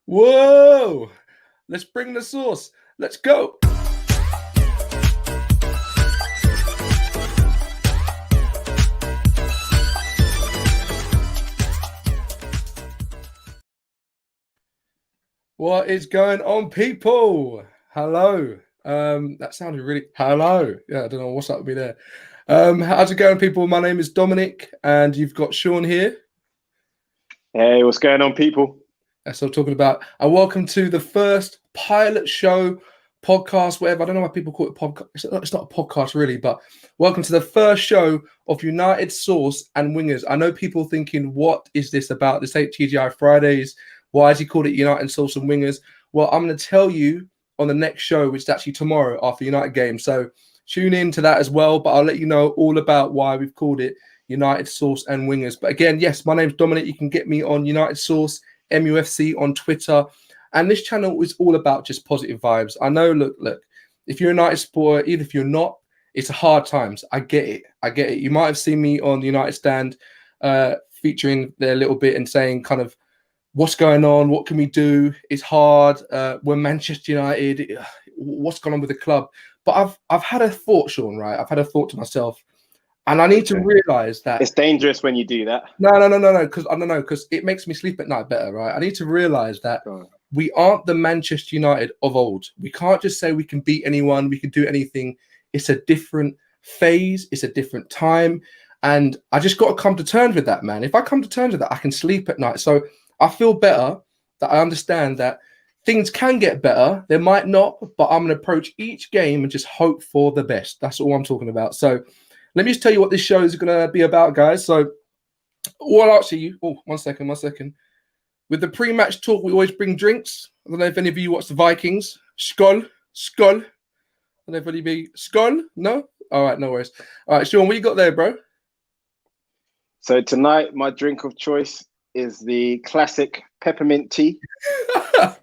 Whoa! Let's bring the sauce. Let's go. What is going on, people? Hello. That sounded really hello. Yeah, I don't know what's up with me there. How's it going, people? My name is Dominic, and you've got Sean here. Hey, what's going on, people? That's what I'm talking about. And welcome to the first pilot show, podcast, whatever. I don't know why people call it podcast. It's not a podcast, really, but welcome to the first show of United Source and Wingers. I know people thinking, what is this about? This ain't TGI Fridays. Why has he called it United Source and Wingers? Well, I'm going to tell you on the next show, which is actually tomorrow after United game. So tune in to that as well. But I'll let you know all about why we've called it United Source and Wingers. But again, yes, my name's Dominic. You can get me on United Source, MUFC on Twitter. And this channel is all about just positive vibes. I know, look, if you're a United supporter, even if you're not, it's hard times. I get it. You might have seen me on the United Stand featuring there a little bit and saying kind of, what's going on? What can we do? It's hard. We're Manchester United. What's going on with the club? But I've had a thought, Sean, right? I've had a thought to myself. And I need to realize that it's dangerous when you do that. No, because it makes me sleep at night better, right? I need to realize that we aren't the Manchester United of old. We can't just say we can beat anyone, we can do anything. It's a different phase, it's a different time. And I just got to come to terms with that, man. If I come to terms with that, I can sleep at night. So I feel better that I understand that things can get better. They might not, but I'm going to approach each game and just hope for the best. That's all I'm talking about. So let me just tell you what this show is going to be about, guys. So all I'll ask you, one second. With the pre-match talk, we always bring drinks. I don't know if any of you watch the Vikings. Skål. I don't know if anybody Skål? No? All right, no worries. All right, Sean, what you got there, bro? So tonight, my drink of choice is the classic peppermint tea.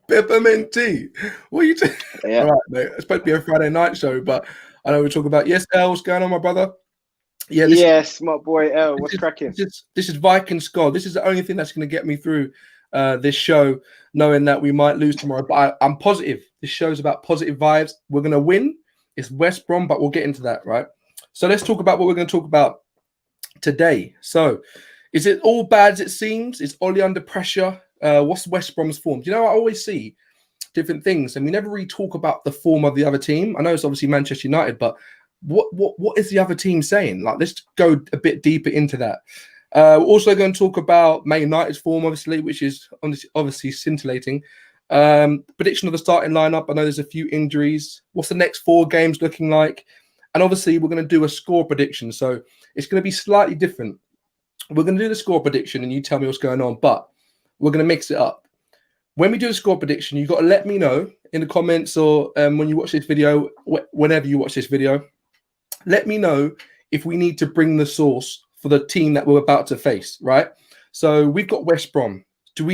Peppermint tea. What are you doing? Yeah. All right, mate. It's supposed to be a Friday night show, but I know we're talking about. Yes, L, what's going on, my brother? Yeah. Yes, my boy L. What's cracking? This is Viking Skål. This is the only thing that's going to get me through this show, knowing that we might lose tomorrow. But I'm positive. This show's about positive vibes. We're going to win. It's West Brom, but we'll get into that, right? So let's talk about what we're going to talk about today. So is it all bad as it seems? Is Ollie under pressure? What's West Brom's form? Do you know, I always see different things, and we never really talk about the form of the other team. I know it's obviously Manchester United, but what is the other team saying? Like, let's go a bit deeper into that. We're also going to talk about Man United's form, obviously, which is obviously scintillating. Prediction of the starting lineup. I know there's a few injuries. What's the next 4 games looking like? And obviously, we're going to do a score prediction. So it's going to be slightly different. We're going to do the score prediction and you tell me what's going on, but we're going to mix it up. When we do the score prediction, you've got to let me know in the comments or when you watch this video, whenever you watch this video, let me know if we need to bring the sauce for the team that we're about to face, right? So we've got West Brom. Is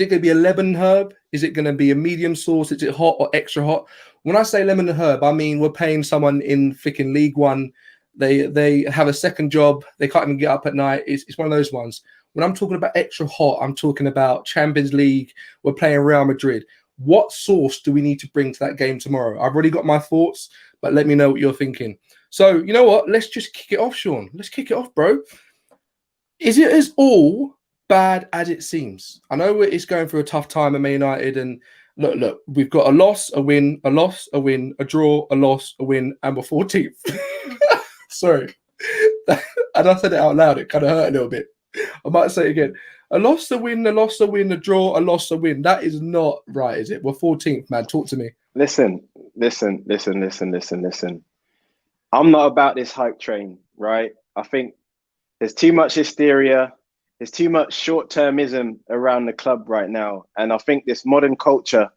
it going to be a lemon herb? Is it going to be a medium sauce? Is it hot or extra hot? When I say lemon and herb, I mean we're paying someone in freaking League One. They have a second job. They can't even get up at night. It's one of those ones. When I'm talking about extra hot, I'm talking about Champions League. We're playing Real Madrid. What sauce do we need to bring to that game tomorrow? I've already got my thoughts, but let me know what you're thinking. So, you know what? Let's just kick it off, Sean. Let's kick it off, bro. Is it as all bad as it seems? I know it's going through a tough time at Man United, and look, we've got a loss, a win, a loss, a win, a draw, a loss, a win, and we're 14th. Sorry. And I said it out loud. It kind of hurt a little bit. I might say it again. A loss, a win, a loss, a win, a draw, a loss, a win. That is not right, is it? We're 14th, man. Talk to me. Listen. I'm not about this hype train, right? I think there's too much hysteria. There's too much short-termism around the club right now. And I think this modern culture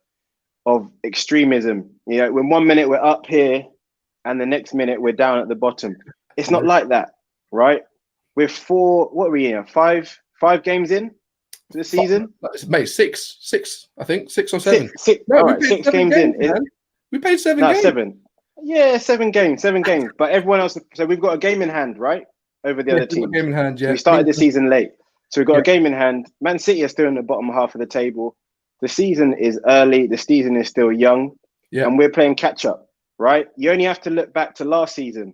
of extremism, you know, when 1 minute we're up here and the next minute we're down at the bottom. It's not like that, right? We're five games in to the season? Mate, six, I think. 6 or 7. Six games in. We played 7 games. 7. Yeah, 7 games. But everyone else, so we've got a game in hand, right? Over the other team. Game in hand, yeah. So we started the season late. So we've got a game in hand. Man City are still in the bottom half of the table. the season is early. The season is still young, and we're playing catch up, right? You only have to look back to last season,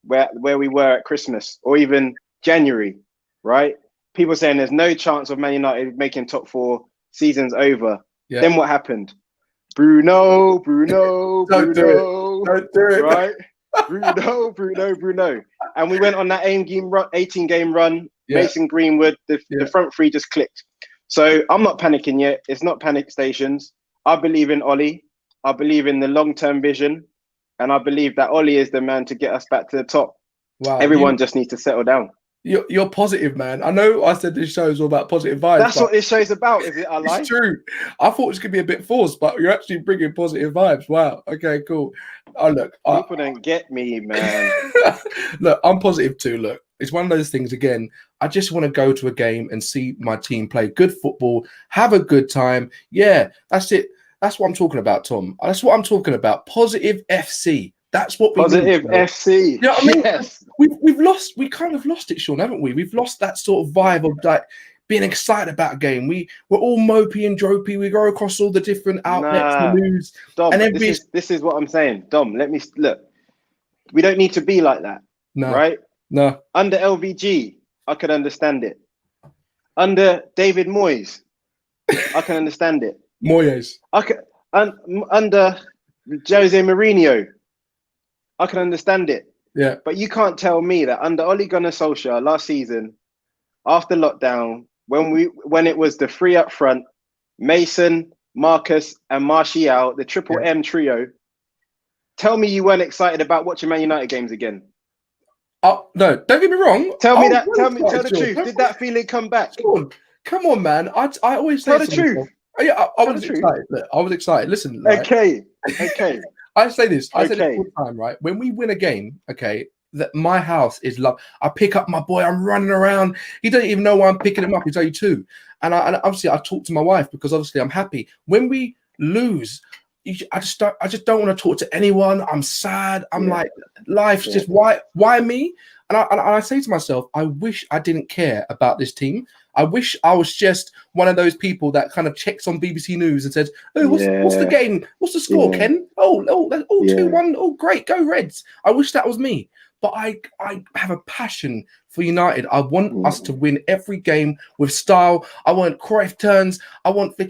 where we were at Christmas, or even January, right? People saying there's no chance of Man United making top four. Season's over. Yeah. Then what happened? Bruno, Don't do it, right? Bruno. And we went on that 18-game run. Yeah. Mason Greenwood, the front three just clicked. So I'm not panicking yet. It's not panic stations. I believe in Ollie. I believe in the long-term vision. And I believe that Ollie is the man to get us back to the top. Wow. Everyone just needs to settle down. You're positive, man. I know I said this show is all about positive vibes. That's what this show's about, is it? It's true. I thought it was going to be a bit forced, but you're actually bringing positive vibes. Wow. Okay, cool. Oh, look. People don't get me, man. Look, I'm positive too. Look, it's one of those things, again, I just want to go to a game and see my team play good football, have a good time. Yeah, that's it. That's what I'm talking about, Tom. That's what I'm talking about. Positive FC. That's what we Positive need, FC. You know what I mean? Yes. We kind of lost it, Sean, haven't we? We've lost that sort of vibe of like being excited about a game. We're all mopey and dropey. We go across all the different outlets, the news. Dom, and this is what I'm saying. Dom, let me look. We don't need to be like that. No. Right? No. Under LVG, I could understand it. Under David Moyes, I can understand it. Moyes. Under Jose Mourinho, I can understand it. Yeah. But you can't tell me that under Ole Gunnar Solskjaer last season, after lockdown, when it was the three up front, Mason, Marcus, and Martial, the triple M trio, tell me you weren't excited about watching Man United games again. No, don't get me wrong. Tell me that. Tell the truth. Did that feeling come back? Come on, man. I always say tell the truth. Myself, yeah, I was excited. Look, I was excited. Listen. Right? Okay. I say this. I say this all the time, right? When we win a game, okay, that my house is love. I pick up my boy. I'm running around. He doesn't even know why I'm picking him up. He's only 2, and obviously I talk to my wife because obviously I'm happy. When we lose, I just don't want to talk to anyone. I'm sad. I'm like, life's just why me? And I say to myself, I wish I didn't care about this team. I wish I was just one of those people that kind of checks on BBC News and says, "Oh, what's the game? What's the score, Ken? Oh, 2-1. Oh, great, go Reds." I wish that was me. But I have a passion for United. I want us to win every game with style. I want Cruyff turns. I want to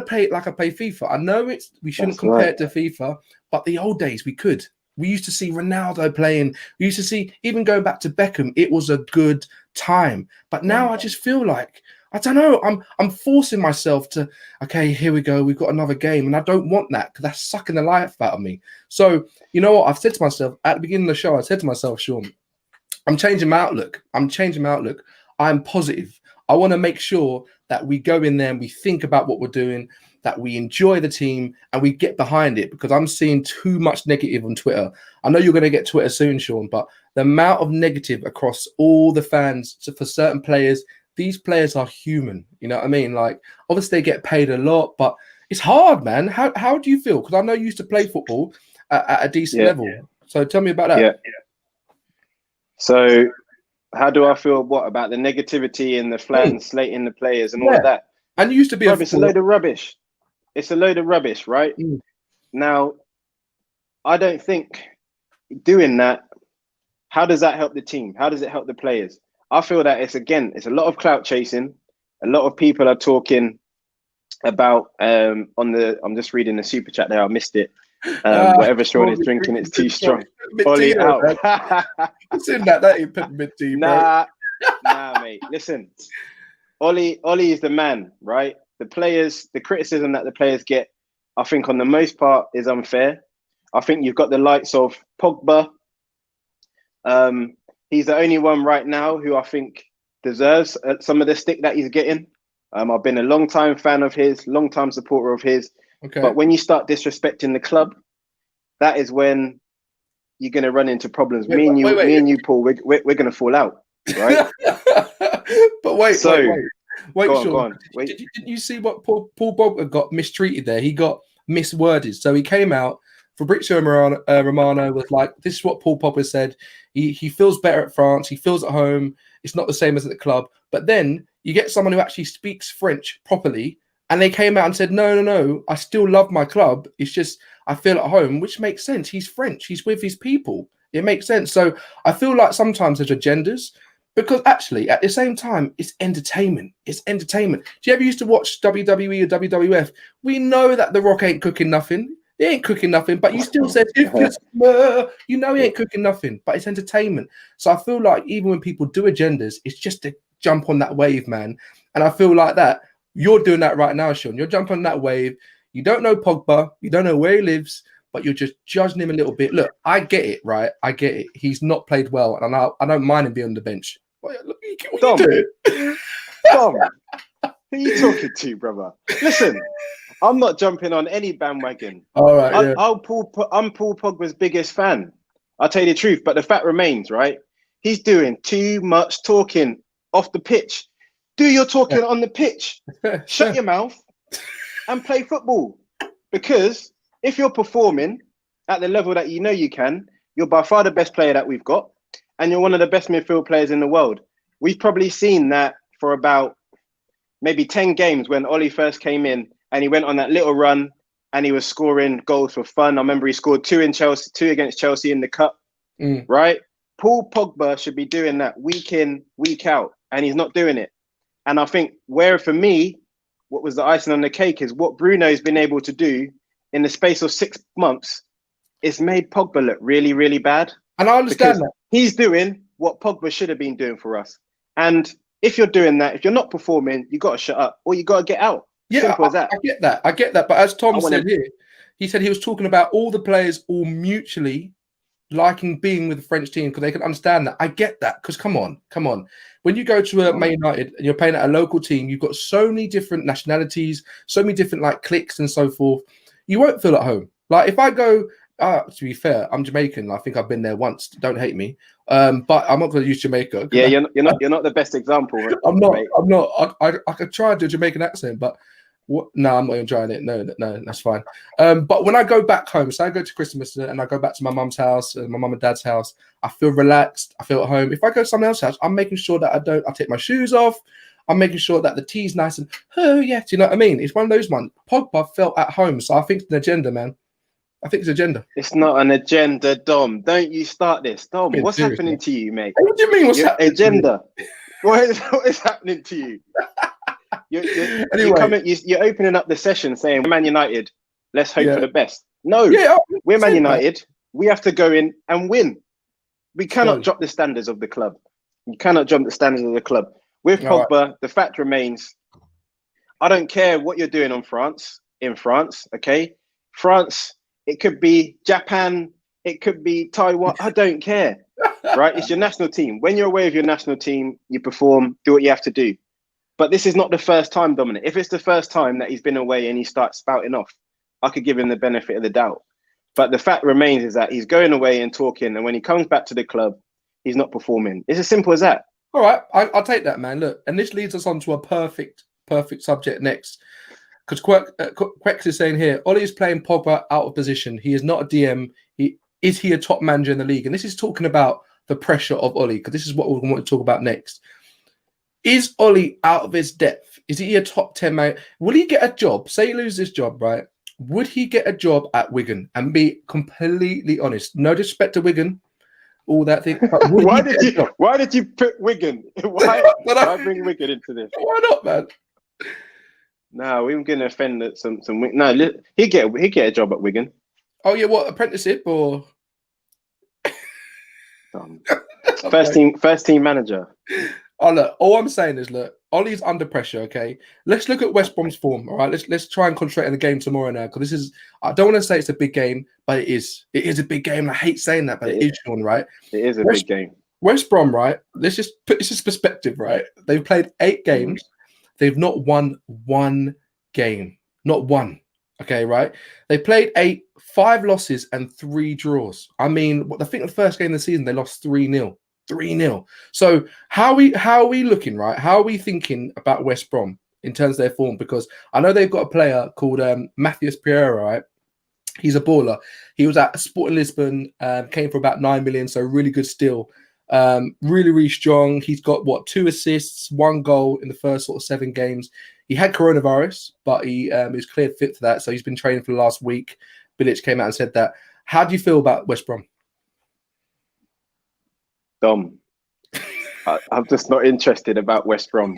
play it like I play FIFA. I know we shouldn't compare it to FIFA, but the old days we could. We used to see Ronaldo playing. We used to see, even going back to Beckham, it was a good time. But now I just feel like, I don't know, I'm forcing myself to, okay, here we go. We've got another game. And I don't want that because that's sucking the life out of me. So, you know what? I've said to myself at the beginning of the show, I said to myself, Sean, I'm changing my outlook. I'm positive. I want to make sure that we go in there and we think about what we're doing, that we enjoy the team and we get behind it, because I'm seeing too much negative on Twitter. I know you're going to get Twitter soon, Sean, but the amount of negative across all the fans for certain players, these players are human. You know what I mean? Like, obviously they get paid a lot, but it's hard, man. How do you feel? Because I know you used to play football at a decent level. So tell me about that. Yeah. So how do I feel? What about the negativity and the fans slating the players and all of that? And you used to be it's a load of rubbish. It's a load of rubbish, right? Now, I don't think doing that, how does that help the team? How does it help the players? I feel that it's a lot of clout chasing. A lot of people are talking about I'm just reading the super chat there. I missed it. Whatever Sean is drinking, it's too strong. Ollie out. It's in that ain't peppermint tea, bro. Nah, mate. Listen, Ollie is the man, right? The criticism that the players get, I think on the most part is unfair. I think you've got the likes of Pogba. He's the only one right now who I think deserves some of the stick that he's getting. I've been a long-time fan of his, long-time supporter of his. Okay. But when you start disrespecting the club, that is when you're going to run into problems. Me and you, Paul, we're going to fall out, right? But wait, Sean. Go on. Didn't you see what Paul Pogba got mistreated there? He got misworded. So he came out. Fabrizio Romano was like, "This is what Paul Pogba said. He feels better at France. He feels at home. It's not the same as at the club." But then you get someone who actually speaks French properly, And they came out and said, no, I still love my club. It's just I feel at home, which makes sense. He's French. He's with his people. It makes sense. So I feel like sometimes there's agendas because actually at the same time, it's entertainment. It's entertainment. Do you ever used to watch WWE or WWF? We know that The Rock ain't cooking nothing. He ain't cooking nothing, but you still said, you know he ain't cooking nothing, but it's entertainment. So I feel like even when people do agendas, it's just to jump on that wave, man. And I feel like that you're doing that right now, Sean. You're jumping on that wave. You don't know Pogba. You don't know where he lives, but you're just judging him a little bit. Look, I get it, right? I get it. He's not played well, and I don't mind him being on the bench. What Dom, you doing? Dom, who are you talking to, brother? Listen, I'm not jumping on any bandwagon. All right, I'm Paul Pogba's biggest fan. I'll tell you the truth, but the fact remains, right? He's doing too much talking off the pitch. Do your talking on the pitch. Shut your mouth and play football. Because if you're performing at the level that you know you can, you're by far the best player that we've got, and you're one of the best midfield players in the world. We've probably seen that for about maybe 10 games when Ollie first came in and he went on that little run and he was scoring goals for fun. I remember he scored two against Chelsea in the cup, right? Paul Pogba should be doing that week in, week out, and he's not doing it. And I think where, for me, what was the icing on the cake is what Bruno's been able to do in the space of 6 months. It's made Pogba look really, really bad. And I understand that. He's doing what Pogba should have been doing for us. And if you're doing that, if you're not performing, you got to shut up or you got to get out. Yeah, simple as that. I get that. I get that. But as Tom said here, he said he was talking about all the players all mutually liking being with the French team because they can understand that. I get that because come on. When you go to Man United and you're playing at a local team, you've got so many different nationalities, so many different like cliques and so forth. You won't feel at home. Like if I go, to be fair, I'm Jamaican. I think I've been there once. Don't hate me, but I'm not going to use Jamaica. Yeah, you're not the best example. Right? I'm not. I could try to do a Jamaican accent, but no, I'm not even trying it. No, that's fine. But when I go back home, so I go to Christmas and I go back to my mum's house, my mum and dad's house, I feel relaxed. I feel at home. If I go to someone else's house, I'm making sure that I take my shoes off. I'm making sure that the tea's nice and do you know what I mean? It's one of those ones. Pogba felt at home, so I think it's an agenda, man. I think it's agenda. It's not an agenda, Dom. Don't you start this, Dom. What's happening to you, mate? What do you mean? What's happening? Agenda. What is happening to you? You're opening up the session saying Man United, let's hope for the best. No, we're Man United. We have to go in and win. We cannot drop the standards of the club. You cannot jump the standards of the club. With Pogba, the fact remains, I don't care what you're doing in France, okay? France, it could be Japan, it could be Taiwan, I don't care, right? It's your national team. When you're away with your national team, you perform, do what you have to do. But this is not the first time, Dominic. If it's the first time that he's been away and he starts spouting off, I could give him the benefit of the doubt. But the fact remains is that he's going away and talking, and when he comes back to the club, he's not performing. It's as simple as that. All right, I'll take that, man. Look, and this leads us on to a perfect subject next. Because Quex is saying here, Ollie is playing Pogba out of position. He is not a DM. Is he a top manager in the league? And this is talking about the pressure of Ollie, because this is what we want to talk about next. Is Ollie out of his depth? Is he a top 10 man? Will he get a job? Say he loses his job, right? Would he get a job at Wigan? And be completely honest. No disrespect to Wigan. All that thing. Why did you put Wigan? Why bring Wigan into this? Why not, man? No, we were going to offend some. No, he'd get a job at Wigan. Oh yeah, what, apprenticeship or first team manager? Oh look, all I'm saying is look, Ollie's under pressure. Okay, let's look at West Brom's form. All right, let's try and concentrate on the game tomorrow now, because this is, I don't want to say it's a big game, but it is a big game. I hate saying that, but it is, Sean, right? It is a big game. West Brom, right? Let's just put this in perspective, right? They've played 8 games. They've not won one game. Not one. Okay, right? They played 5 losses and 3 draws. I mean, I think the first game of the season, they lost 3-0. 3-0. So how are we looking, right? How are we thinking about West Brom in terms of their form? Because I know they've got a player called Matthias Pereira, right? He's a baller. He was at Sporting Lisbon, came for about 9 million, so really good still. Really, really strong. He's got 2 assists, 1 goal in the first sort of 7 games. He had coronavirus, but he was cleared fit for that. So he's been training for the last week. Bilic came out and said that. How do you feel about West Brom? Dom, I'm just not interested about West Brom.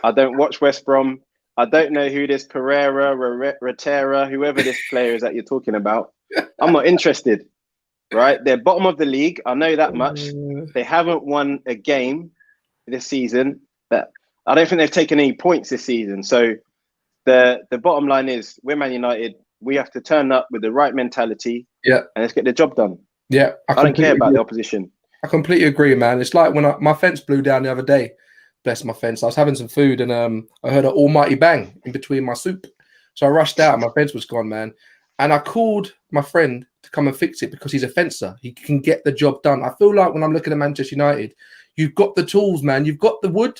I don't watch West Brom. I don't know who this Pereira, Ratera, whoever this player is that you're talking about. I'm not interested, right? They're bottom of the league. I know that much. They haven't won a game this season. But I don't think they've taken any points this season. So the bottom line is we're Man United. We have to turn up with the right mentality. Yeah. And let's get the job done. Yeah. I don't care about the opposition. I completely agree, man. It's like when my fence blew down the other day. Bless my fence. I was having some food and I heard an almighty bang in between my soup. So I rushed out and my fence was gone, man. And I called my friend to come and fix it because he's a fencer. He can get the job done. I feel like when I'm looking at Manchester United, you've got the tools, man. You've got the wood.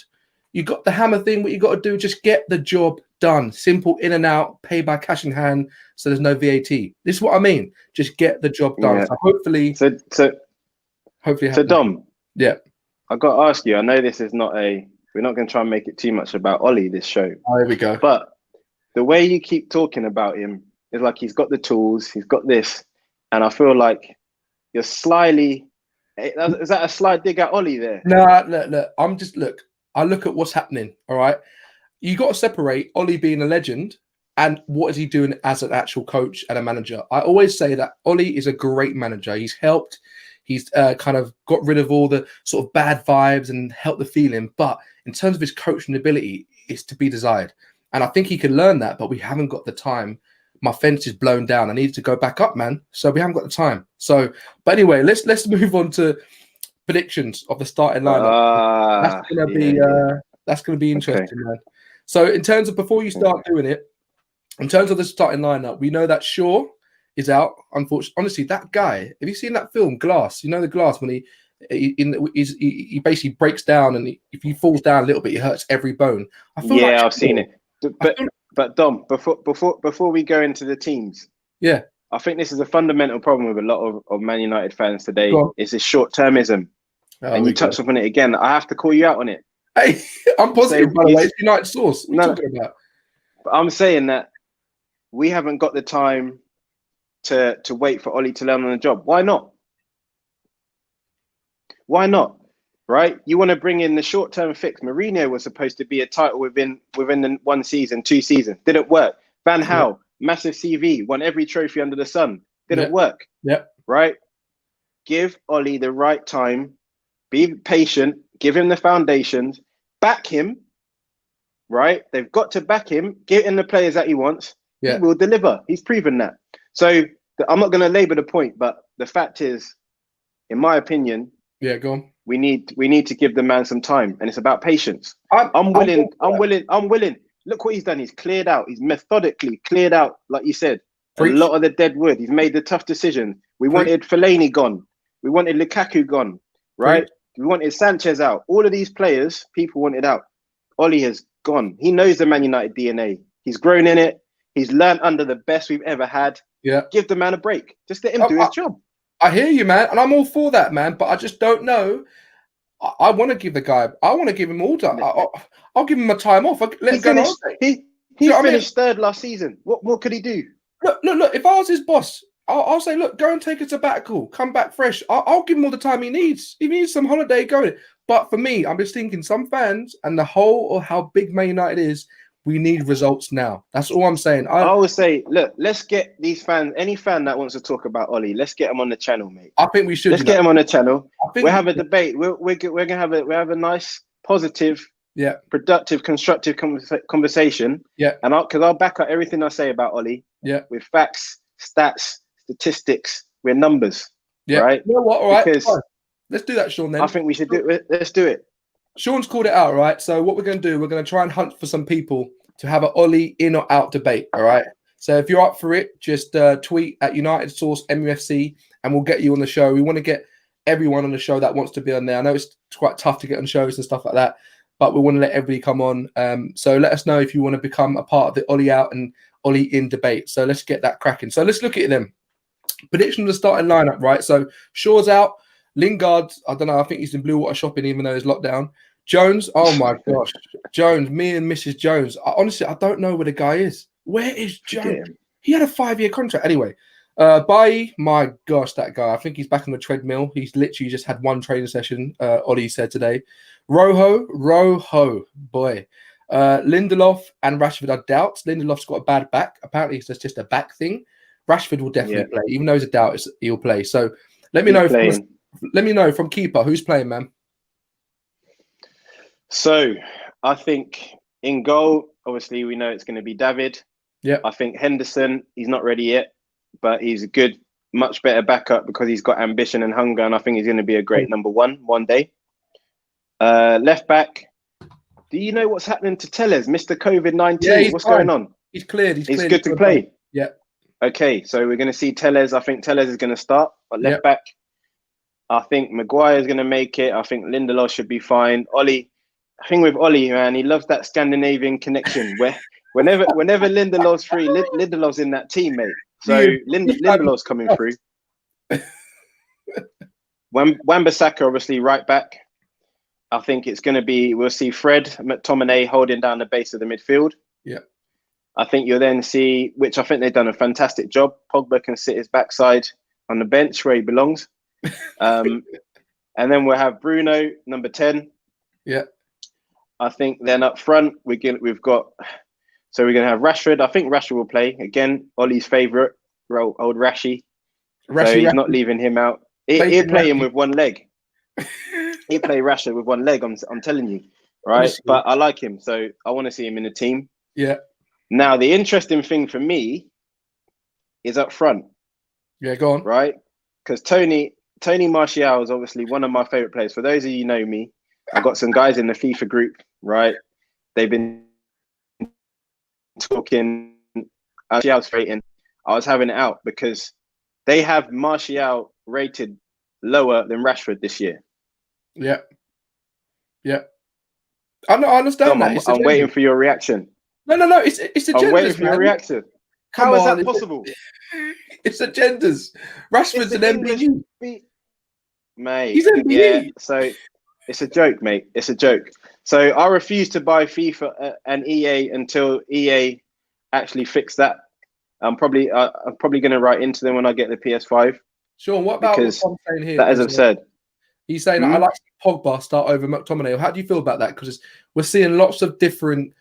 You've got the hammer thing. What you got to do, just get the job done. Simple, in and out, pay by cash in hand. So there's no VAT. This is what I mean. Just get the job done. Yeah. So hopefully. So Dom. Yeah. I've got to ask you, I know this is not we're not going to try and make it too much about Ollie, this show. Oh, here we go. But the way you keep talking about him is like he's got the tools, he's got this. And I feel like you're slyly, is that a sly dig at Ollie there? No, look. I look at what's happening, all right? You got to separate Ollie being a legend and what is he doing as an actual coach and a manager. I always say that Ollie is a great manager. He's helped. He's kind of got rid of all the sort of bad vibes and helped the feeling. But in terms of his coaching ability, it's to be desired. And I think he can learn that, but we haven't got the time. My fence is blown down. I need to go back up, man. So we haven't got the time. So, but anyway, let's move on to predictions of the starting lineup. That's gonna be interesting, man. So in terms of before you start doing it, in terms of the starting lineup, we know that Shaw is out. Unfortunately, honestly, that guy. Have you seen that film Glass? You know the Glass when he basically breaks down and if he falls down a little bit, he hurts every bone. I've seen it. But Dom, before we go into the teams, yeah, I think this is a fundamental problem with a lot of Man United fans today. Is this short-termism, and you touched upon it again. I have to call you out on it. Hey, I'm positive, by the way. It's United source. What are you talking about? But I'm saying that we haven't got the time to wait for Ollie to learn on the job. Why not? Why not? Right? You want to bring in the short-term fix. Mourinho was supposed to be a title within the 1 season, 2 seasons. Didn't work. Van Gaal, massive CV, won every trophy under the sun. Didn't work. Yep. Right? Give Ollie the right time. Be patient. Give him the foundations. Back him. Right? They've got to back him. Get in the players that he wants. Yeah. He will deliver. He's proven that. So I'm not going to labor the point, but the fact is, in my opinion, go on. We need to give the man some time, and it's about patience. I'm willing. Look what he's done. He's cleared out. He's methodically cleared out, like you said, a lot of the dead wood. He's made the tough decision. We wanted Fellaini gone. We wanted Lukaku gone. Right? We wanted Sanchez out. All of these players, people wanted out. Ollie has gone. He knows the Man United DNA. He's grown in it. He's learned under the best we've ever had. Yeah. Give the man a break. Just let him do his job. I hear you, man, and I'm all for that, man. But I just don't know. I want to give the guy. I want to give him all time. I'll give him a time off. Let him go. He finished third last season. What could he do? Look. If I was his boss, I'll say, look, go and take a sabbatical. Come back fresh. I'll give him all the time he needs. He needs some holiday going. But for me, I'm just thinking some fans and the whole of how big Man United is. We need results now. That's all I'm saying. I would say, look, let's get these fans, any fan that wants to talk about Ollie, let's get him on the channel, mate. I think we should. Let's get him on the channel. We'll have a debate. We're gonna have a nice, positive, productive, constructive conversation. Yeah. And I'll back up everything I say about Ollie. Yeah. With facts, stats, statistics, we're numbers. Yeah. Right. You know what? All right. Because let's do that, Sean. Then I think we should do it. Let's do it. Sean's called it out, right? So what we're going to do, we're going to try and hunt for some people to have an Ollie in or out debate, all right? So if you're up for it, just tweet at United Source MUFC and we'll get you on the show. We want to get everyone on the show that wants to be on there. I know it's quite tough to get on shows and stuff like that, but we want to let everybody come on. So let us know if you want to become a part of the Ollie out and Ollie in debate. So let's get that cracking. So let's look at them. Prediction of the starting lineup, right? So Shaw's out. Lingard, I don't know. I think he's in blue water shopping, even though there's lockdown. Jones. Oh my gosh, Jones. Me and Mrs. Jones. Honestly, I don't know where the guy is. Where is Jones? He had a 5-year contract. Anyway, Bailly, my gosh, that guy. I think he's back on the treadmill. He's literally just had one training session. Ollie said today. Rojo, boy. Lindelof and Rashford are doubts. Lindelof's got a bad back. Apparently, it's just a back thing. Rashford will definitely play, even though he's a doubt. He'll play. So let me know. Let me know from keeper who's playing, man. So I think in goal, obviously we know it's going to be David. Yeah. I think Henderson, he's not ready yet, but he's a good, much better backup because he's got ambition and hunger, and I think he's going to be a great number one day. Left back. Do you know what's happening to Telles, Mr. COVID-19? Yeah, what's going on? He's cleared. He's good to play. Yeah. Okay, so we're going to see Telles. I think Telles is going to start. But left back, I think Maguire is going to make it. I think Lindelof should be fine. Ollie, I think with Ollie, man, he loves that Scandinavian connection where whenever Lindelof's free, Lindelof's in that team, mate. So Lindelof's coming through. Wan-Bissaka, obviously, right back. I think it's going to be, we'll see Fred McTominay holding down the base of the midfield. Yeah. I think you'll then see, which I think they've done a fantastic job. Pogba can sit his backside on the bench where he belongs. And then we'll have Bruno, number 10. Yeah. I think then up front, we're going to have Rashford. I think Rashford will play. Again, Ollie's favourite, old Rashy. So he's not leaving him out. He'll play him with one leg. He'll play Rashford with one leg, I'm telling you. Right? Honestly. But I like him, so I want to see him in the team. Yeah. Now, the interesting thing for me is up front. Yeah, go on. Right? Because Tony Martial is obviously one of my favourite players. For those of you who know me, I've got some guys in the FIFA group, right? They've been talking Martial's rating. I was having it out because they have Martial rated lower than Rashford this year. Yeah. Yeah. I understand Tom, that. I'm waiting for your reaction. No. It's agendas, I'm waiting for your reaction. How is that possible? It's agendas. Rashford's an MBE. Mate. He's MBE. Yeah, so it's a joke, mate. It's a joke. So I refuse to buy FIFA and EA until EA actually fix that. I'm probably going to write into them when I get the PS5. Sean, what about what I'm saying here? That, as I've said, he's saying I like Pogba start over McTominay. How do you feel about that? Because we're seeing lots of different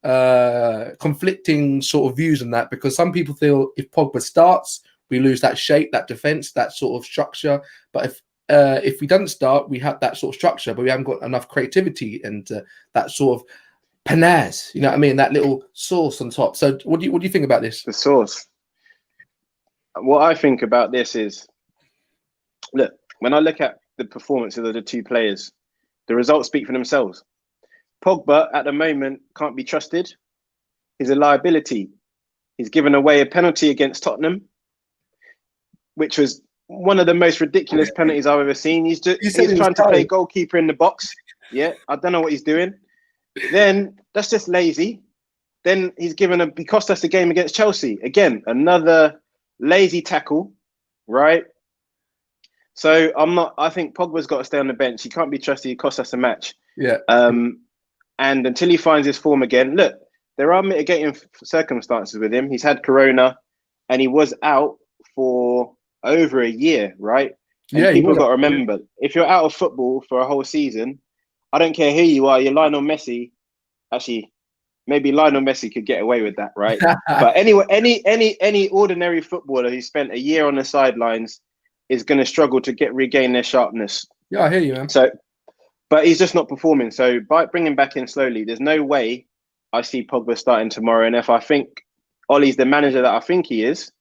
conflicting sort of views on that. Because some people feel if Pogba starts, we lose that shape, that defense, that sort of structure. But if we don't start, we have that sort of structure, but we haven't got enough creativity and that sort of panache. You know what I mean? That little sauce on top. So what do you think about this? The sauce. What I think about this is, look, when I look at the performances of the two players, the results speak for themselves. Pogba at the moment can't be trusted. He's a liability. He's given away a penalty against Tottenham, which was one of the most ridiculous penalties I've ever seen. He's trying to play goalkeeper in the box. Yeah, I don't know what he's doing. Then that's just lazy. Then he cost us the game against Chelsea. Again, another lazy tackle, right? So I think Pogba's got to stay on the bench. He can't be trusted. He cost us a match. Yeah. And until he finds his form again, look, there are mitigating circumstances with him. He's had corona and he was out for over a year, right? And people got to remember, if you're out of football for a whole season, I don't care who you are, you're Lionel Messi. Actually, maybe Lionel Messi could get away with that, right? But anyway, any ordinary footballer who spent a year on the sidelines is going to struggle to regain their sharpness. Yeah, I hear you, man. So, but he's just not performing. So by bringing him back in slowly, there's no way I see Pogba starting tomorrow. And if I think Ollie's the manager that I think he is,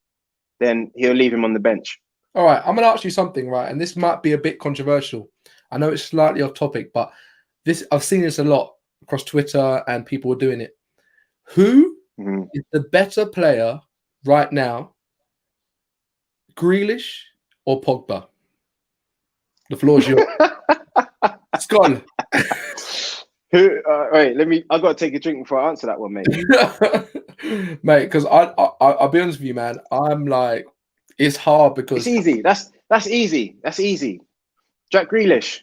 then he'll leave him on the bench. All right, I'm going to ask you something, right? And this might be a bit controversial. I know it's slightly off topic, but I've seen this a lot across Twitter and people are doing it. Who is the better player right now, Grealish or Pogba? The floor is yours. It's gone. Wait, I've got to take a drink before I answer that one, mate. Mate, because I'll be honest with you, man. I'm like, it's hard because it's easy. That's easy. That's easy. Jack Grealish.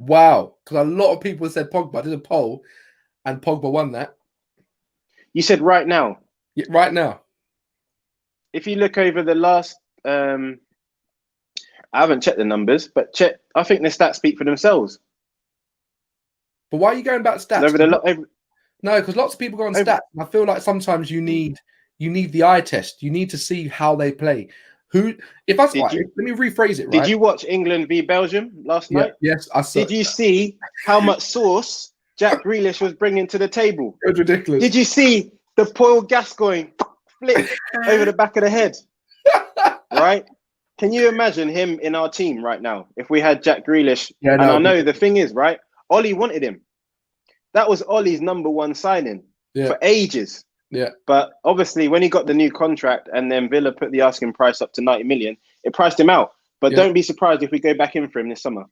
Wow, because a lot of people said Pogba. I did a poll, and Pogba won that. You said right now. Yeah, right now. If you look over the last, I haven't checked the numbers, but check. I think the stats speak for themselves. But why are you going back to stats? No, because lots of people go on stats. And I feel like sometimes you need the eye test. You need to see how they play. Let me rephrase it. Right? Did you watch England v Belgium last night? Yes, I saw. Did you see how much sauce Jack Grealish was bringing to the table? It was ridiculous. Did you see the Paul Gascoigne flick over the back of the head? Right? Can you imagine him in our team right now if we had Jack Grealish? Yeah, and I know the thing is, right? Ollie wanted him. That was Ollie's #1 signing for ages. Yeah. But obviously, when he got the new contract and then Villa put the asking price up to 90 million, it priced him out. But don't be surprised if we go back in for him this summer.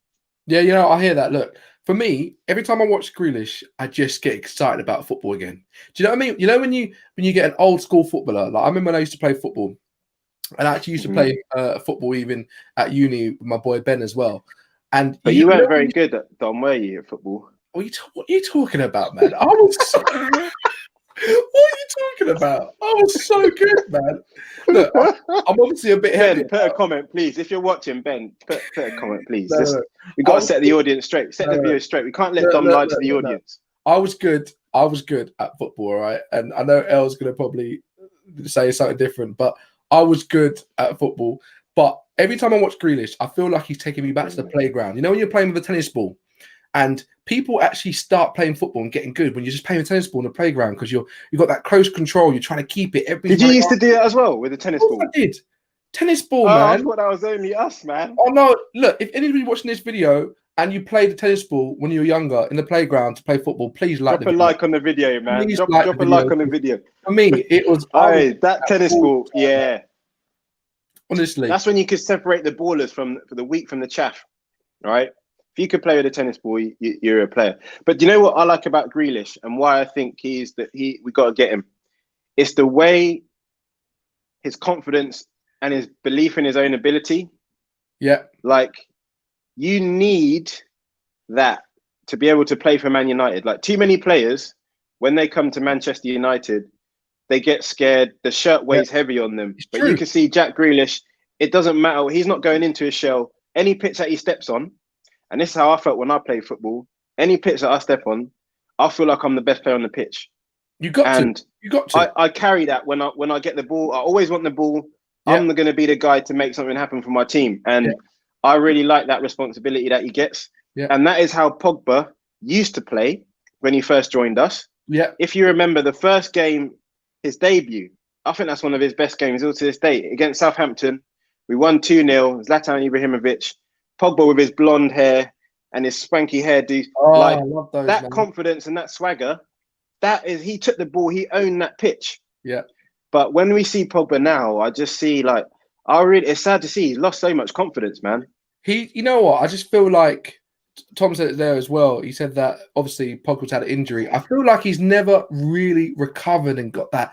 Yeah, I hear that. Look, for me, every time I watch Grealish, I just get excited about football again. Do you know what I mean? You know when you get an old school footballer, like I remember when I used to play football, and I actually used to play football even at uni with my boy Ben as well. But you weren't very good at Dom, were you, at football? What are you talking about, man? I was so... What are you talking about? I was so good, man. Look, I'm obviously a bit heavy. Ben, put a comment, please. If you're watching, Ben, put a comment, please. We've got to set the audience straight. Set the viewers straight. We can't let Dom lie to the audience. I was good. I was good at football, right? And I know El's going to probably say something different, but I was good at football. But every time I watch Grealish, I feel like he's taking me back to the playground. You know when you're playing with a tennis ball and people actually start playing football and getting good when you're just playing a tennis ball in the playground because you've got that close control. You're trying to keep it. Did you used to do that as well with the tennis ball? I did. Tennis ball, man. I thought that was only us, man. Oh, no. Look, if anybody watching this video and you played the tennis ball when you were younger in the playground to play football, please drop a like on the video, man. Drop a like on the video. For me, it was... that tennis ball, yeah. Honestly. That's when you could separate the ballers from the wheat from the chaff, right? If you could play with a tennis ball, you're a player. But do you know what I like about Grealish and why I think we got to get him? It's the way his confidence and his belief in his own ability. Yeah. Like, you need that to be able to play for Man United. Like, too many players, when they come to Manchester United, they get scared. The shirt weighs heavy on them. But you can see Jack Grealish, it doesn't matter. He's not going into his shell. Any pitch that he steps on, and this is how I felt when I played football, any pitch that I step on, I feel like I'm the best player on the pitch. You got to. I carry that when I get the ball. I always want the ball. Yeah. I'm going to be the guy to make something happen for my team. And I really like that responsibility that he gets. Yeah. And that is how Pogba used to play when he first joined us. Yeah. If you remember the first game, his debut, I think that's one of his best games still to this day. Against Southampton, we won 2-0. Zlatan Ibrahimovic. Pogba with his blonde hair and his swanky hairdo. I love those, that man. Confidence and that swagger, he took the ball, he owned that pitch. Yeah. But when we see Pogba now, I just see it's sad to see he's lost so much confidence, man. You know what? I just feel like Tom said it there as well. He said that obviously Pogba's had an injury. I feel like he's never really recovered and got that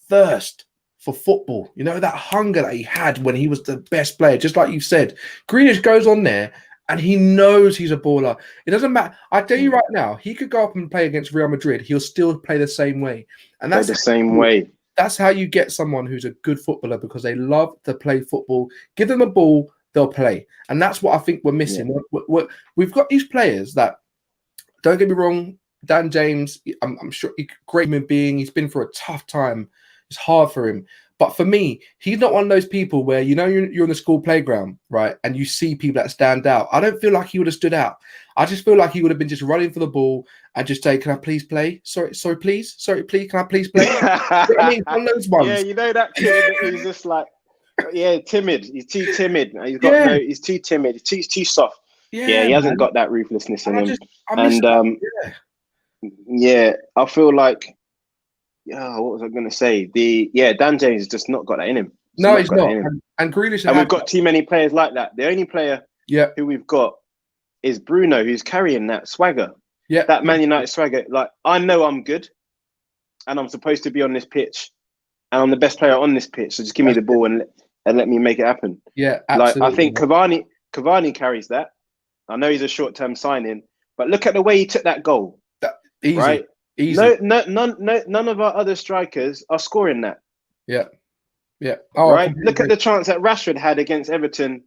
thirst for football. You know, that hunger that he had when he was the best player. Just like you said, Grealish goes on there and he knows he's a baller. It doesn't matter. I tell you right now, he could go up and play against Real Madrid. He'll still play the same way. And that's the same way. That's how you get someone who's a good footballer, because they love to play football. Give them a ball, they'll play. And that's what I think we're missing. Yeah. We've got these players that, don't get me wrong, Dan James, I'm sure he's a great human being. He's been through a tough time. It's hard for him. But for me, he's not one of those people where, you know, you're in the school playground, right? And you see people that stand out. I don't feel like he would have stood out. I just feel like he would have been just running for the ball and just say, can I please play? Sorry, please. Sorry, please. Can I please play? I mean, one of those ones. Yeah, you know that kid, he's just like, timid. He's too timid. He's too timid. He's too soft. Yeah, he hasn't got that ruthlessness in him. I feel like, what was I going to say? Dan James has just not got that in him. He's not. And Grealish, and we've got too many players like that. The only player who we've got is Bruno, who's carrying that swagger. Yeah, that Man United swagger. Like, I know I'm good, and I'm supposed to be on this pitch, and I'm the best player on this pitch. So just give me the ball and let me make it happen. Yeah, absolutely. Like, I think Cavani carries that. I know he's a short-term signing, but look at the way he took that goal. Easy, right? easy. None of our other strikers are scoring that. Yeah, yeah. Oh, right. Look at the chance that Rashford had against Everton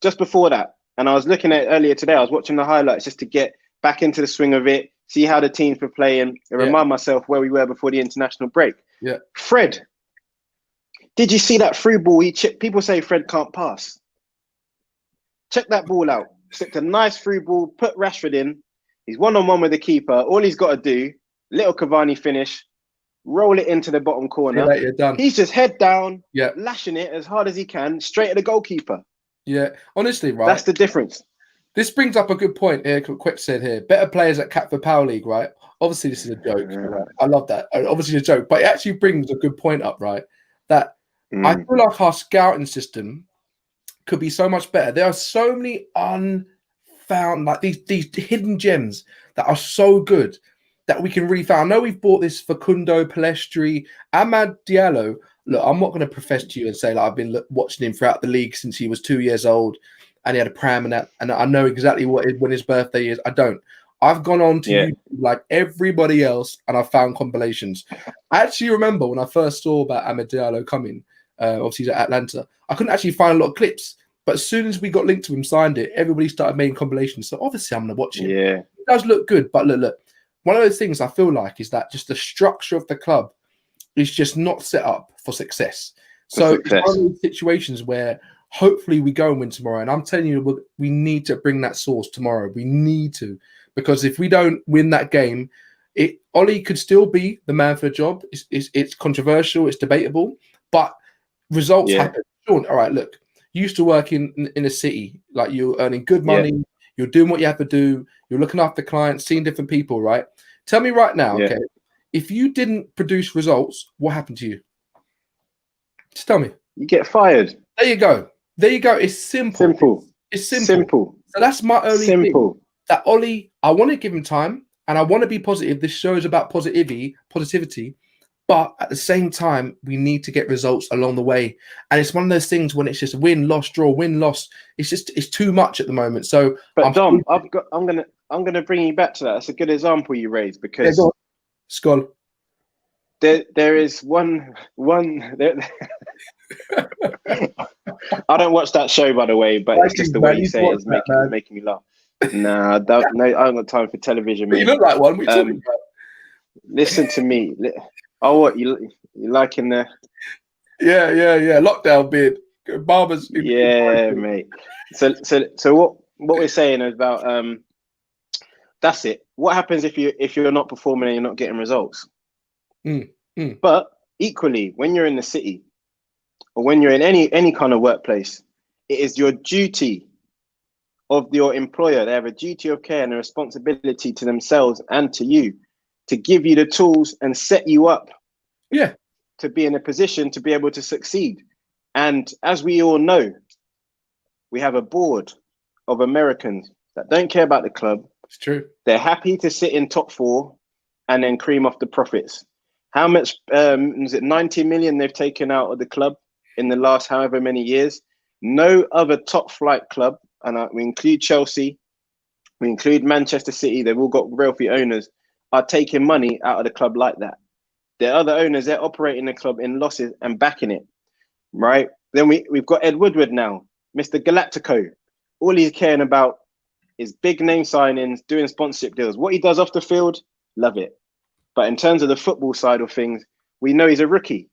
just before that. And I was looking at it earlier today. I was watching the highlights just to get back into the swing of it, see how the teams were playing, and remind myself where we were before the international break. Yeah. Fred, did you see that through ball? People say Fred can't pass. Check that ball out. Slipped a nice through ball, put Rashford in. He's one-on-one with the keeper. All he's got to do, little Cavani finish, roll it into the bottom corner. You're done. He's just head down, lashing it as hard as he can, straight at the goalkeeper. Yeah, honestly, right? That's the difference. This brings up a good point here. Quick said here, better players at Cat for Power League, right? Obviously, this is a joke. Right? I love that. Obviously, it's a joke, but it actually brings a good point up, right? That I feel like our scouting system could be so much better. There are so many unfound, like these hidden gems that are so good that we can really find. I know we've bought this Facundo, Palestri, Amad Diallo. Look, I'm not going to profess to you and say like I've been watching him throughout the league since he was 2 years old, and he had a pram and that, and I know exactly when his birthday is. I don't. I've gone on to YouTube like everybody else, and I've found compilations. I actually remember when I first saw about Amad Diallo coming. Obviously, he's at Atlanta. I couldn't actually find a lot of clips, but as soon as we got linked to him, signed it, everybody started making compilations. So obviously, I'm going to watch him. Yeah, it does look good, but look. One of those things I feel like is that just the structure of the club is just not set up for success. So it's one of those situations where hopefully we go and win tomorrow. And I'm telling you, we need to bring that source tomorrow. We need to, because if we don't win that game, Ollie could still be the man for the job. It's controversial, it's debatable, but results happen. Sean, all right, look, you used to work in a city, like you're earning good money. You're doing what you have to do. You're looking after clients, seeing different people, right? Tell me right now, okay, if you didn't produce results, what happened to you? Just tell me. You get fired. There you go. There you go. It's simple. It's simple. So that's my only thing. That Ollie, I want to give him time and I want to be positive. This show is about positivity. But at the same time, we need to get results along the way. And it's one of those things when it's just win, loss, draw, win, loss. It's too much at the moment. So, but Dom, I'm gonna bring you back to that. That's a good example you raised because Skull. There is one. I don't watch that show, by the way, but it's just the way you say it is making me laugh. Nah, I haven't got time for television. You look like one. What are you talking about? Listen to me. Oh, what you liking the? Yeah. Lockdown beard, barbers. Yeah, mate. So what we're saying is about that's it. What happens if you're not performing and you're not getting results? But equally, when you're in the city or when you're in any kind of workplace, it is your duty of your employer. They have a duty of care and a responsibility to themselves and to you to give you the tools and set you up to be in a position to be able to succeed. And as we all know, we have a board of Americans that don't care about the club. It's true. They're happy to sit in top four and then cream off the profits. How much is it? 90 million they've taken out of the club in the last however many years. No other top flight club, and we include Chelsea, we include Manchester City, they've all got wealthy owners, are taking money out of the club like that. The other owners, they're operating the club in losses and backing it, right? Then we've got Ed Woodward now, Mr. Galactico. All he's caring about is big name signings, doing sponsorship deals. What he does off the field, love it. But in terms of the football side of things, we know he's a rookie.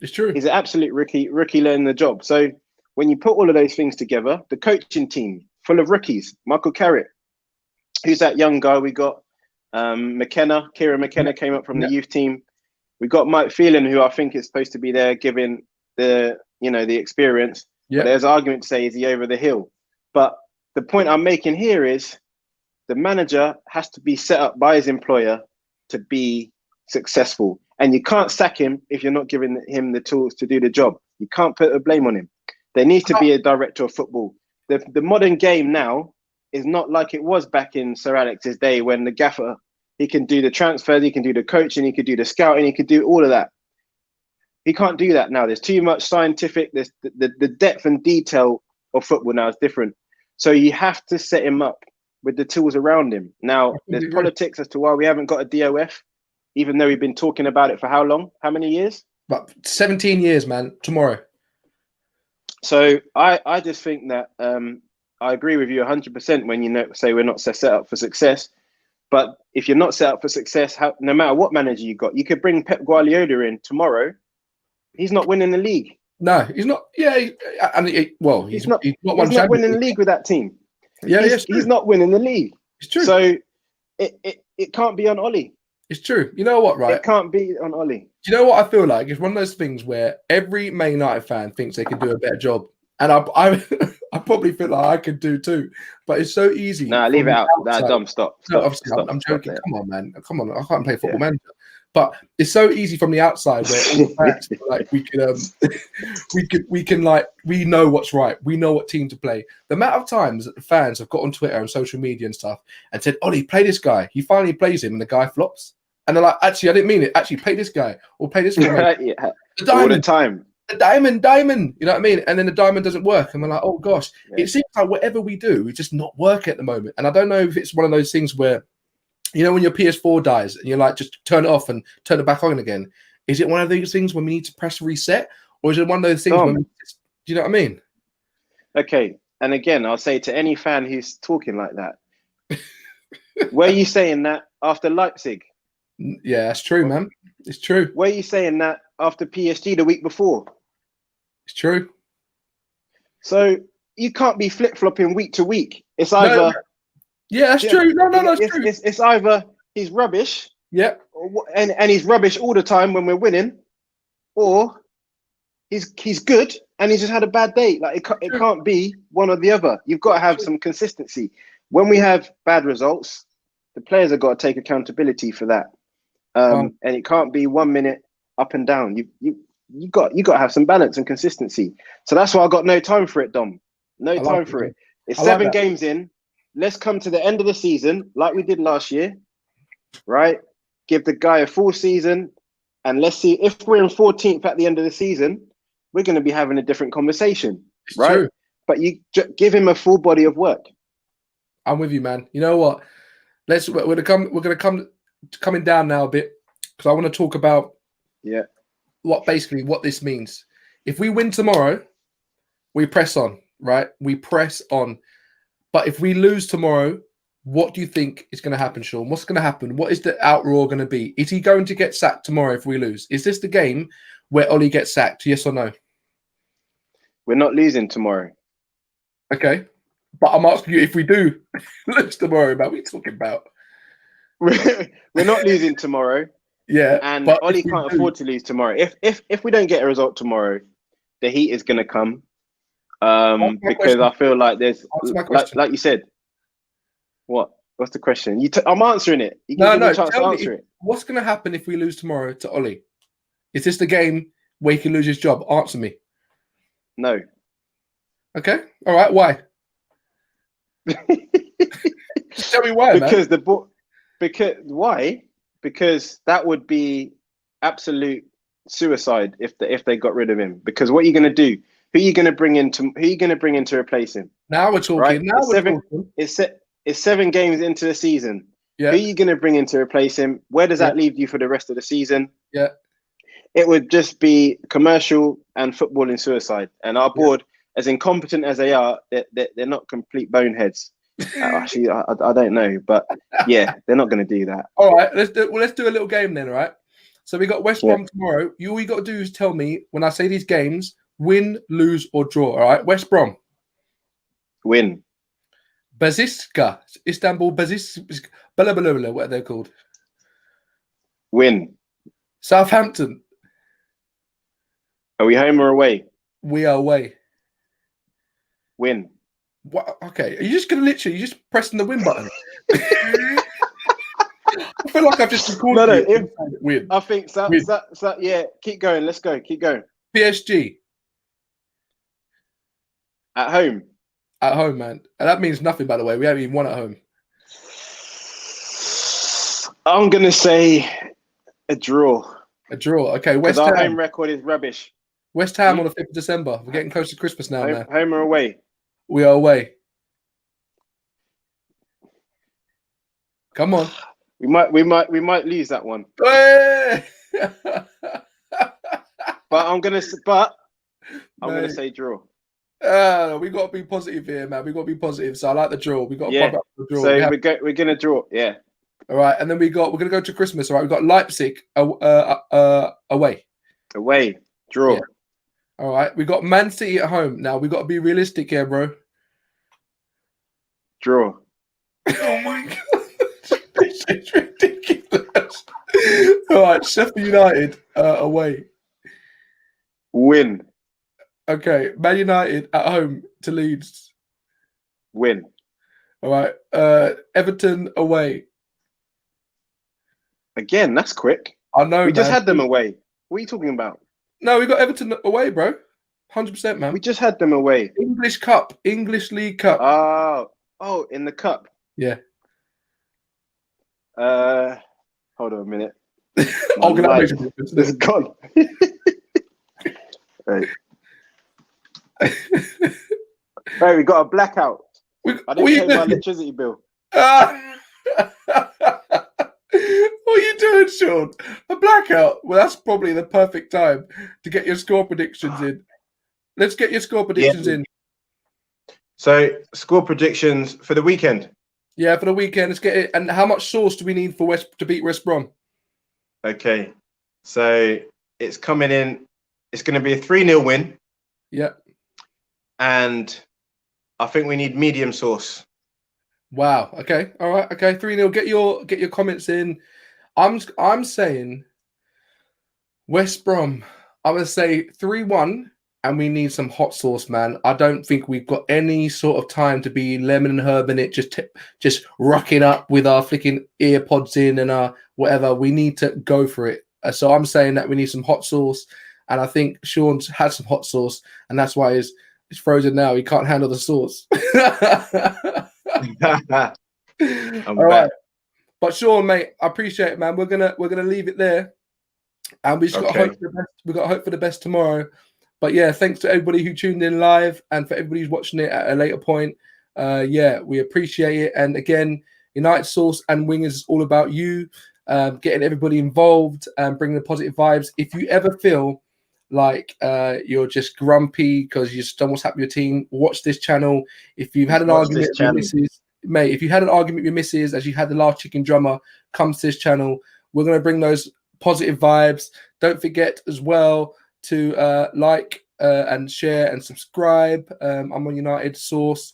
It's true. He's an absolute rookie learning the job. So when you put all of those things together, the coaching team full of rookies, Michael Carrick, who's that young guy we got? Kieran McKenna came up from the youth team. We got Mike Phelan, who I think is supposed to be there giving the experience. But there's argument to say, is he over the hill? But the point I'm making here is the manager has to be set up by his employer to be successful. And you can't sack him if you're not giving him the tools to do the job. You can't put a blame on him. There needs to be a director of football. The modern game now is not like it was back in Sir Alex's day when the gaffer, he can do the transfers, he can do the coaching, he could do the scouting, he could do all of that. He can't do that now. There's too much scientific, the depth and detail of football now is different. So you have to set him up with the tools around him. Now, there's agree. politics as to why we haven't got a DOF, even though we've been talking about it for how long? How many years? But 17 years, man. Tomorrow. So I just think that I agree with you 100% when you say we're not set up for success. But if you're not set up for success, no matter what manager you got, you could bring Pep Guardiola in tomorrow. He's not winning the league. No, he's not. Yeah, he's not winning the league with that team. Yeah, he's not winning the league. It's true. So it can't be on Ollie. It's true. You know what, right? It can't be on Ollie. Do you know what I feel like? It's one of those things where every Man United fan thinks they could do a better job, and I probably feel like I could do too. But it's so easy. Nah, leave it out. Nah, Dom, stop. No, obviously, I'm joking. Come on, man. Come on. I can't play Football Manager. But it's so easy from the outside where all the fans like we know what's right. We know what team to play. The amount of times that the fans have got on Twitter and social media and stuff and said, "Ollie, play this guy." He finally plays him, and the guy flops. And they're like, "Actually, I didn't mean it. Actually, play this guy or play this guy." Yeah. The diamond, all the time. the diamond. You know what I mean? And then the diamond doesn't work, and we're like, "Oh gosh!" Yeah. It seems like whatever we do, it's just not working at the moment. And I don't know if it's one of those things where, you know, when your PS4 dies and you're like, just turn it off and turn it back on again. Is it one of those things when we need to press reset, or is it one of those things? Do you know what I mean? Okay, and again, I'll say to any fan who's talking like that, were you saying that after Leipzig? Yeah, that's true, man. It's true. Were you saying that after PSG the week before? It's true. So you can't be flip-flopping week to week. It's either... No. Yeah, that's true. No, it's true. It's either he's rubbish, and he's rubbish all the time when we're winning, or he's good and he's just had a bad day. Like it can't be one or the other. You've got to have some consistency. When we have bad results, the players have got to take accountability for that, and it can't be 1 minute up and down. You got to have some balance and consistency. So that's why I got no time for it, Dom. No time for it. It's 7 games in. Let's come to the end of the season like we did last year, right? Give the guy a full season, and let's see if we're in 14th at the end of the season, we're going to be having a different conversation, right? True. But you give him a full body of work. I'm with you, man. You know what? We're gonna come coming down now a bit because I want to talk about what this means. If we win tomorrow, we press on, right? We press on. But if we lose tomorrow, what do you think is going to happen, Sean? What's going to happen? What is the outroar going to be? Is he going to get sacked tomorrow if we lose? Is this the game where Ollie gets sacked? Yes or no? We're not losing tomorrow. Okay. But I'm asking you, if we do lose tomorrow, what are you talking about? We're not losing tomorrow. Yeah. And Ollie can't afford to lose tomorrow. If we don't get a result tomorrow, the heat is going to come. Because I feel like there's, like you said, what's the question? I'm answering it. You give me a chance to answer it. What's going to happen if we lose tomorrow to Ollie? Is this the game where he can lose his job? Answer me. No. Okay. All right. Why? Tell me why, because man. Why? Because that would be absolute suicide if they got rid of him. Because what are you going to do? Who are you going to bring in to replace him? Now we're talking. Right? Now It's 7 games into the season. Yeah. Who are you going to bring in to replace him? Where does that leave you for the rest of the season? Yeah. It would just be commercial and footballing suicide. And our board, as incompetent as they are, they're not complete boneheads. Actually, I don't know, but yeah, they're not going to do that. All right, let's do a little game then, right? So we got West Brom tomorrow. All you got to do is tell me when I say these games, win, lose, or draw. All right, West Brom. Win. Baziska, Istanbul Baziska, blah, blah, blah, blah, what are they called? Win. Southampton. Are we home or away? We are away. Win. What? Okay, are you just going to you just pressing the win button? I feel like I've just recorded win. I think so, yeah, keep going. Let's go. Keep going. PSG. At home. At home, man. And that means nothing, by the way. We haven't even won at home. I'm going to say a draw. A draw. Okay, West Ham. Our home record is rubbish. West Ham on the 5th of December. We're getting close to Christmas now, man. Home or away? We are away. Come on. We might lose that one. Hey! But I'm gonna say draw. We got to be positive here, man. We got to be positive. So I like the draw. We got to pop up the draw. So we're gonna draw. Yeah. All right, and then we're gonna go to Christmas. All right, we got Leipzig away. Away. Draw. Yeah. All right, we got Man City at home. Now we got to be realistic here, bro. Draw. Oh my god, this is ridiculous. All right, Sheffield United away. Win. Okay, Man United at home to Leeds. Win. All right, Everton away. Again, that's quick. I know. We just had them away. What are you talking about? No, we got Everton away, bro. 100%, man. We just had them away. English Cup, English League Cup. Oh, in the cup. Yeah. Hold on a minute. It's gone. Right. Hey, we got a blackout. I didn't pay my electricity bill. What are you doing, Sean? A blackout? Well, that's probably the perfect time to get your score predictions in. Let's get your score predictions in. So, score predictions for the weekend. Yeah, for the weekend. Let's get it. And how much sauce do we need for to beat West Brom? Okay. So, it's coming in. It's going to be a 3-0 win. Yeah. And I think we need medium sauce. Wow. Okay. All right. Okay. 3-0. Get your comments in. I'm saying West Brom. I'm gonna say 3-1, and we need some hot sauce, man. I don't think we've got any sort of time to be lemon and herb in it, just rocking up with our flicking ear pods in and our whatever. We need to go for it. So I'm saying that we need some hot sauce, and I think Sean's had some hot sauce, and that's why he's frozen now. He can't handle the sauce. All right. But Sean, mate, I appreciate it, man. We're gonna leave it there, and we just got to hope for the best. We got to hope for the best tomorrow. But yeah, thanks to everybody who tuned in live, and for everybody who's watching it at a later point. Yeah, we appreciate it. And again, United Sauce and Wingers is all about you, getting everybody involved and bringing the positive vibes. If you ever feel like you're just grumpy because you just don't want to happen with your team, watch this channel. If you've had an argument with your missus, mate, if you had an argument with your missus as you had the last chicken drummer, come to this channel. We're going to bring those positive vibes. Don't forget as well to like and share and subscribe. I'm on United Sauce,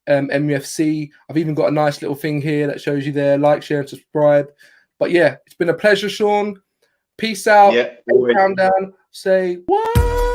MUFC. I've even got a nice little thing here that shows you there. Like, share, and subscribe. But yeah, it's been a pleasure, Sean. Peace out. Yeah, Countdown. Say what?